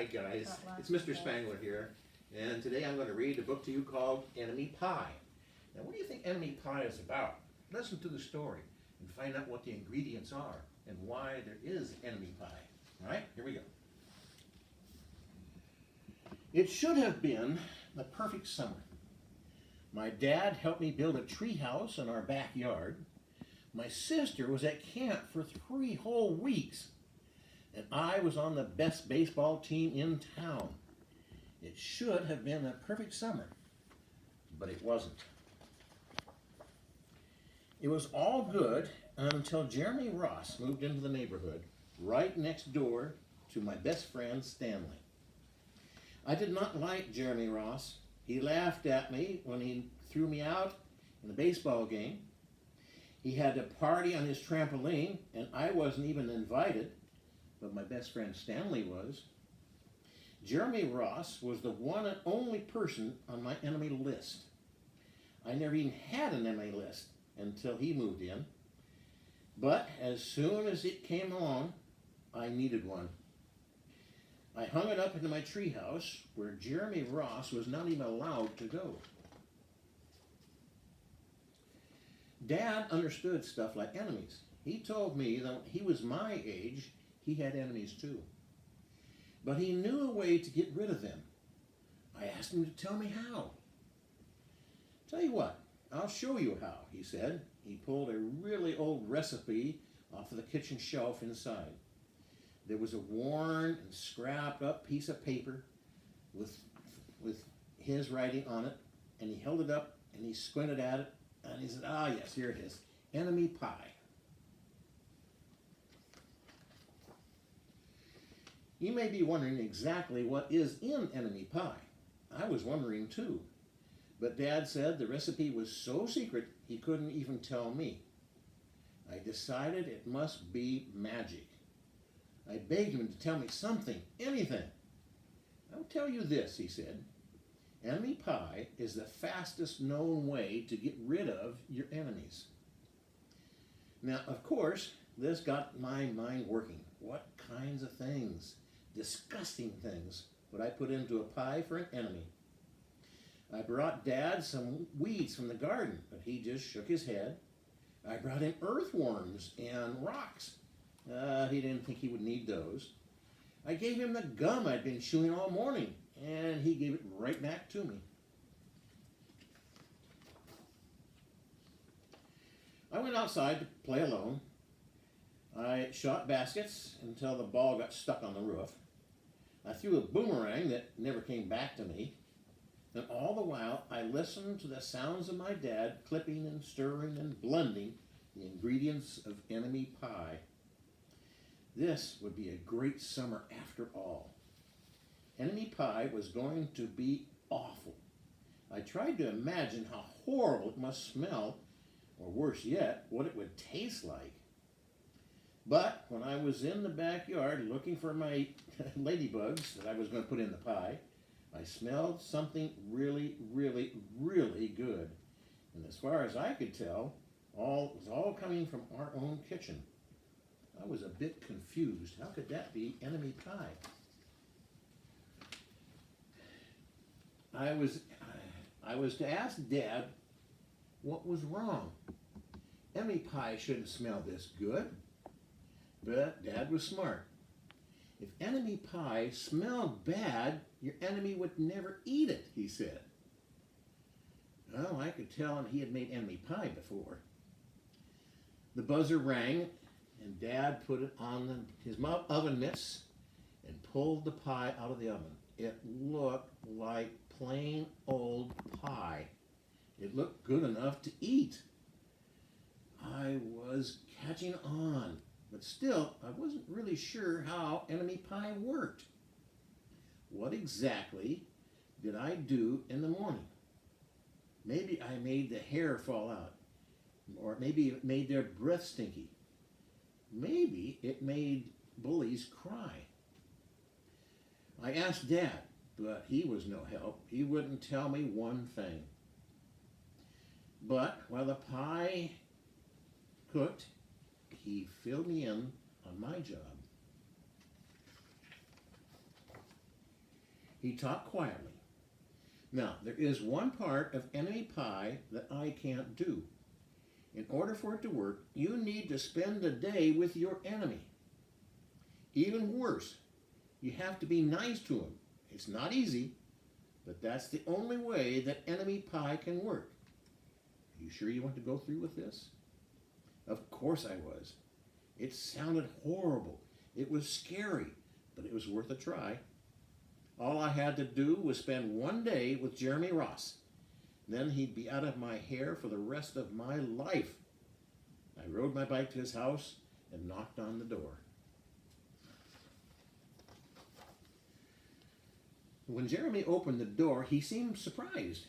Hi guys, it's Mr. Spangler here, and today I'm going to read a book to you called Enemy Pie. Now what do you think Enemy Pie is about? Listen to the story and find out what the ingredients are and why there is enemy pie. Alright, here we go. It should have been the perfect summer. My dad helped me build a tree house in our backyard. My sister was at camp for 3 whole weeks. And I was on the best baseball team in town. It should have been a perfect summer, but it wasn't. It was all good until Jeremy Ross moved into the neighborhood right next door to my best friend Stanley. I did not like Jeremy Ross. He laughed at me when he threw me out in a baseball game. He had a party on his trampoline and I wasn't even invited. But my best friend Stanley was. Jeremy Ross was the one and only person on my enemy list. I never even had an enemy list until he moved in. But as soon as it came along, I needed one. I hung it up into my treehouse where Jeremy Ross was not even allowed to go. Dad understood stuff like enemies. He told me that when he was my age, he had enemies too. But he knew a way to get rid of them. I asked him to tell me how. Tell you what, I'll show you how, he said. He pulled a really old recipe off of the kitchen shelf inside. There was a worn and scrapped up piece of paper with his writing on it, and he held it up and he squinted at it, and he said, ah yes, here it is, enemy pie. You may be wondering exactly what is in enemy pie. I was wondering too. But Dad said the recipe was so secret he couldn't even tell me. I decided it must be magic. I begged him to tell me something, anything. I'll tell you this, he said. Enemy pie is the fastest known way to get rid of your enemies. Now, of course, this got my mind working. What kinds of things? Disgusting things would I put into a pie for an enemy. I brought Dad some weeds from the garden, but he just shook his head. I brought him earthworms and rocks. He didn't think he would need those. I gave him the gum I'd been chewing all morning, and he gave it right back to me. I went outside to play alone. I shot baskets until the ball got stuck on the roof. I threw a boomerang that never came back to me. And all the while, I listened to the sounds of my dad clipping and stirring and blending the ingredients of enemy pie. This would be a great summer after all. Enemy pie was going to be awful. I tried to imagine how horrible it must smell, or worse yet, what it would taste like. But when I was in the backyard looking for my ladybugs that I was going to put in the pie, I smelled something really, really, really good. And as far as I could tell, it was all coming from our own kitchen. I was a bit confused. How could that be enemy pie? I was to ask Dad what was wrong. Enemy pie shouldn't smell this good. But Dad was smart. If enemy pie smelled bad, your enemy would never eat it, he said. Well, I could tell him he had made enemy pie before. The buzzer rang, and Dad put it on his oven mitts and pulled the pie out of the oven. It looked like plain old pie. It looked good enough to eat. I was catching on. But still, I wasn't really sure how enemy pie worked. What exactly did I do in the morning? Maybe I made the hair fall out. Or maybe it made their breath stinky. Maybe it made bullies cry. I asked Dad, but he was no help. He wouldn't tell me one thing. But while the pie cooked, he filled me in on my job. He talked quietly. Now, there is one part of enemy pie that I can't do. In order for it to work, you need to spend a day with your enemy. Even worse, you have to be nice to him. It's not easy, but that's the only way that enemy pie can work. Are you sure you want to go through with this? Of course I was. It sounded horrible. It was scary, but it was worth a try. All I had to do was spend one day with Jeremy Ross. Then he'd be out of my hair for the rest of my life. I rode my bike to his house and knocked on the door. When Jeremy opened the door, he seemed surprised.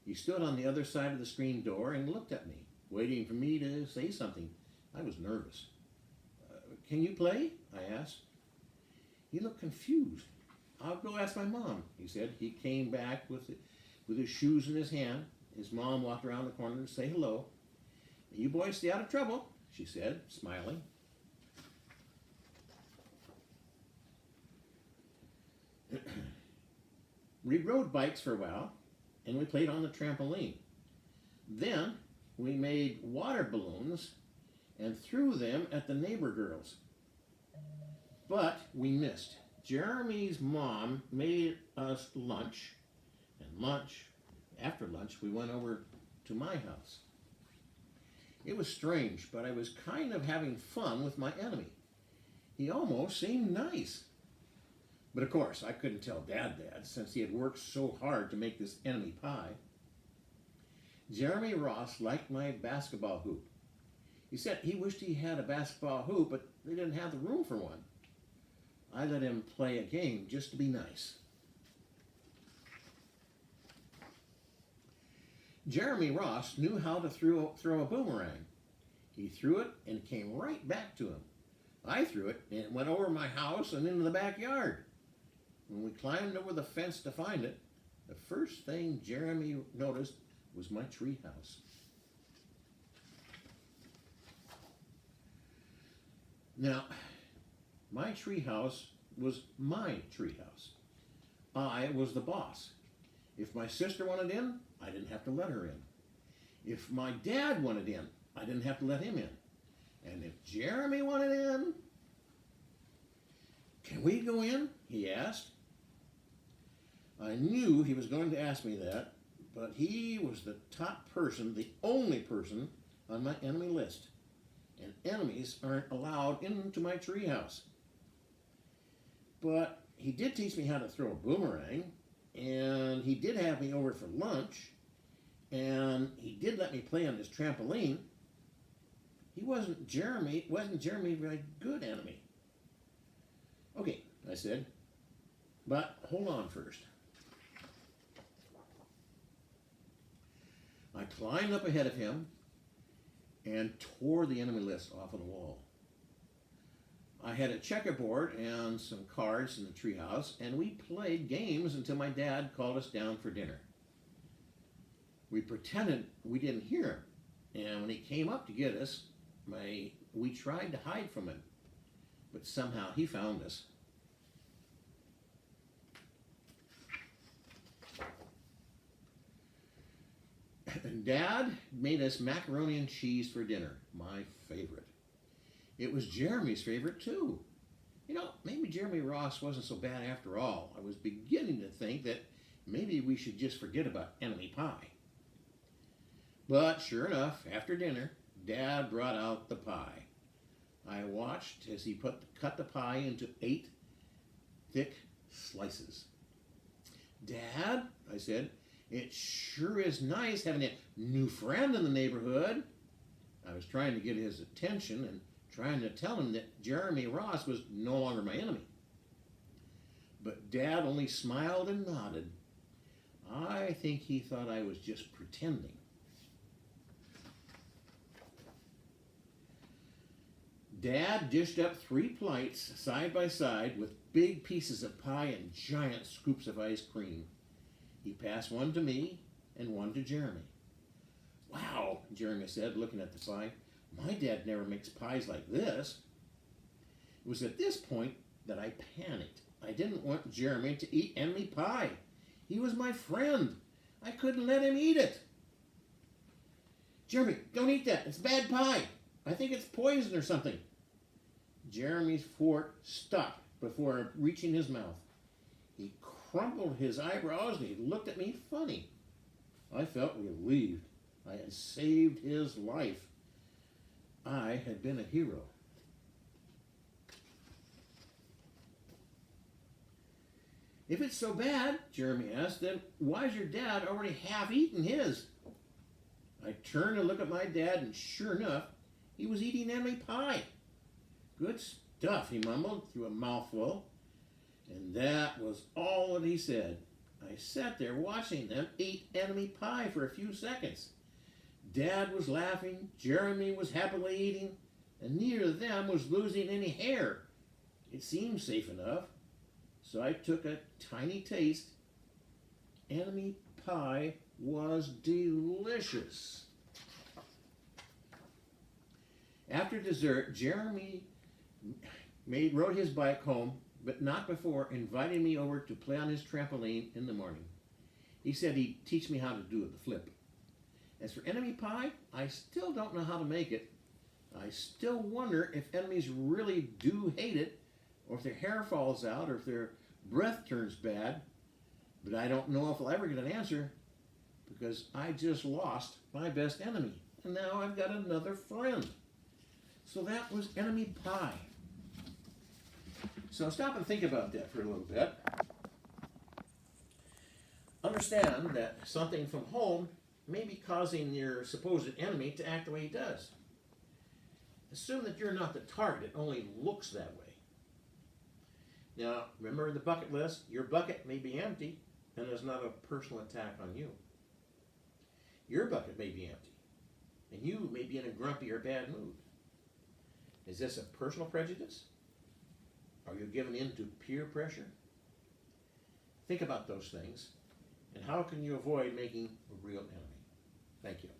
He stood on the other side of the screen door and looked at me, waiting for me to say something. I was nervous. Can you play? I asked. He looked confused. I'll go ask my mom, he said. He came back with his shoes in his hand. His mom walked around the corner to say hello. You boys stay out of trouble, she said, smiling. We rode bikes for a while, and we played on the trampoline. Then we made water balloons and threw them at the neighbor girls. But we missed. Jeremy's mom made us lunch, and after lunch, we went over to my house. It was strange, but I was kind of having fun with my enemy. He almost seemed nice. But of course, I couldn't tell Dad since he had worked so hard to make this enemy pie. Jeremy Ross liked my basketball hoop. He said he wished he had a basketball hoop, but they didn't have the room for one. I let him play a game just to be nice. Jeremy Ross knew how to throw a boomerang. He threw it and it came right back to him. I threw it and it went over my house and into the backyard. When we climbed over the fence to find it, the first thing Jeremy noticed was my tree house. Now, my tree house was my tree house. I was the boss. If my sister wanted in, I didn't have to let her in. If my dad wanted in, I didn't have to let him in. And if Jeremy wanted in, can we go in? He asked. I knew he was going to ask me that, but he was the top person, the only person on my enemy list. And enemies aren't allowed into my treehouse. But he did teach me how to throw a boomerang, and he did have me over for lunch, and he did let me play on his trampoline. Wasn't Jeremy a very good enemy? Okay, I said, but hold on first. I climbed up ahead of him and tore the enemy list off of the wall. I had a checkerboard and some cards in the treehouse, and we played games until my dad called us down for dinner. We pretended we didn't hear him, and when he came up to get us, we tried to hide from him, but somehow he found us. Dad made us macaroni and cheese for dinner, my favorite. It was Jeremy's favorite too. Maybe Jeremy Ross wasn't so bad after all. I was beginning to think that maybe we should just forget about enemy pie. But sure enough, after dinner, Dad brought out the pie. I watched as he cut the pie into 8 thick slices. Dad, I said, it sure is nice having a new friend in the neighborhood. I was trying to get his attention and trying to tell him that Jeremy Ross was no longer my enemy. But Dad only smiled and nodded. I think he thought I was just pretending. Dad dished up 3 plates side by side with big pieces of pie and giant scoops of ice cream. He passed one to me and one to Jeremy. Wow, Jeremy said, looking at the pie. My dad never makes pies like this. It was at this point that I panicked. I didn't want Jeremy to eat enemy pie. He was my friend. I couldn't let him eat it. Jeremy, don't eat that. It's bad pie. I think it's poison or something. Jeremy's fork stopped before reaching his mouth. He crumpled his eyebrows and he looked at me funny. I felt relieved. I had saved his life. I had been a hero. If it's so bad, Jeremy asked, then why's your dad already half eaten his? I turned to look at my dad, and sure enough, he was eating enemy pie. Good stuff, he mumbled through a mouthful. And that was all that he said. I sat there watching them eat enemy pie for a few seconds. Dad was laughing, Jeremy was happily eating, and neither of them was losing any hair. It seemed safe enough, so I took a tiny taste. Enemy pie was delicious. After dessert, Jeremy rode his bike home, but not before inviting me over to play on his trampoline in the morning. He said he'd teach me how to do the flip. As for enemy pie, I still don't know how to make it. I still wonder if enemies really do hate it, or if their hair falls out, or if their breath turns bad. But I don't know if I'll ever get an answer, because I just lost my best enemy, and now I've got another friend. So that was enemy pie. So stop and think about that for a little bit. Understand that something from home may be causing your supposed enemy to act the way he does. Assume that you're not the target, it only looks that way. Now, remember the bucket list, your bucket may be empty and there's not a personal attack on you. Your bucket may be empty and you may be in a grumpy or bad mood. Is this a personal prejudice? Are you giving in to peer pressure? Think about those things, and how can you avoid making a real enemy? Thank you.